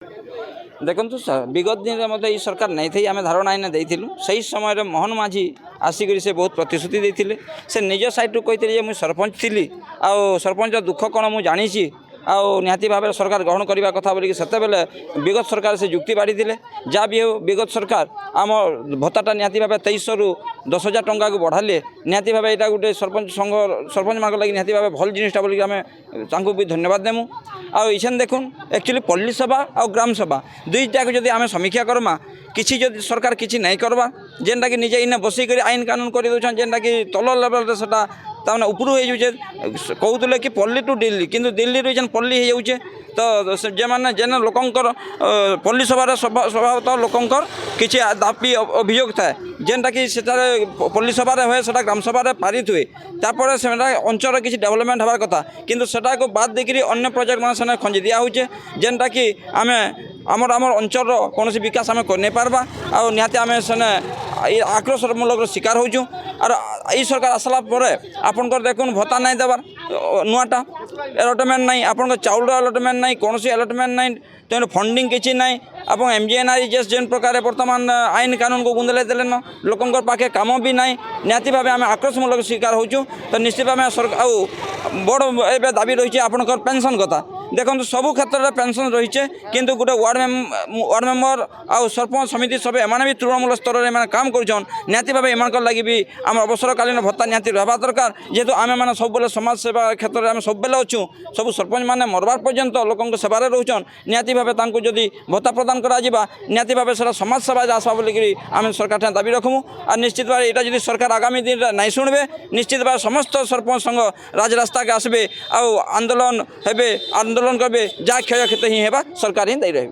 देखु विगत दिन में मतलब ये सरकार नहीं थी आम धारणा आईना देलु से समय मोहन माझी आसिक से बहुत प्रतिश्रुति देते से निज साइड कहते मुझे सरपंच थी आ सरपंच दुख कौन मुझे जानी निहाती भाव में सरकार ग्रहण करने कथा बोलिक से विगत सरकार से जुक्ति बाढ़ी जहाँ भी हो विगत सरकार आम भत्ता निहाती भाव 2300 रु 10,000 टंका को बढ़ाले निहाती भाव यहाँ गोटे सरपंच संघ सरपंच मान लगे निहाती भाव भल जिनटा बोलिक आम भी धन्यवाद देमु आईन देखुन एक्चुअली पल्ली सभा और ग्राम सभा दुईटा को जब आम समीक्षा करमा किसी जब सरकार किसी नहीं करवा जेनटा कि निजे इन बसिक आईन कानून कर दौरान जेनटा कि तल लेवल से ताने उपरू हो जाए कहते कि पल्ली टू दिल्ली किंतु दिल्ली रू पल्ली हो जाए तो जे मैंने जेन लोकंर पल्ली सभार स्वभावतः लोकंर किसी दाबी अभियोग थाए जेनटा कि पल्ली सभार हुए से ग्राम सभार पारित हुए तापर से अंचल किसी डेवलपमेंट हबार कथा किंतु सेटा को बाद देकर अन्य प्रोजेक्ट मान खंजी दिया होचे जेनटा कि आम आमर अंचल कौन विकास आम कर पार्बा आ निहाती आम सेने आक्रोशमूलक शिकार होचु और ये सरकार आसला आपनकर देखुन भत्ता नहीं देवार नुआटा अलटमेंट नहीं आपन चाउल अलटमेंट नहीं कौन अलटमेंट नहीं तेणु फंडिंग किसी ना आप MGNREGS जेन प्रकार बर्तमान आईन कानून को गुंदले देलेन लोकंर पाखे काम भी ना निहाती भाव आम आक्रोशमूलक शिकार होचु तो निश्चित भाव सरकार बड़ ए दाबी रही है आपनकर पेंशन कथा देखो सबू क्षेत्र में पेंशन रही है किंतु गोटे वार्ड मेंबर आ सरपंच समिति सब एमाने भी तृणमूल स्तर में काम कर निहाती भाव एम लगी भी आम अवसरकालीन भत्ता निहाती रहा दरकार जेहेतु आम मैंने सब समाज सेवा क्षेत्र में आम सब बेले अच्छु सब सरपंच मैंने मरवार पर्यंत लोक सेवार रोचन निहाती भाव जदि भत्ता प्रदान करा निहाती भाव से समाज सेवा आसवा बोलिक आम सरकार दाबी रखमु और निश्चित भाव यहाँ जब सरकार आगामी दिन नहीं शुणवे निश्चित भाव समस्त सरपंच संघ राजरास्ता के आसबे आंदोलन हे आंदोलन करेंगे जहाँ क्षय क्षति ही है सरकार ही दायी रहे।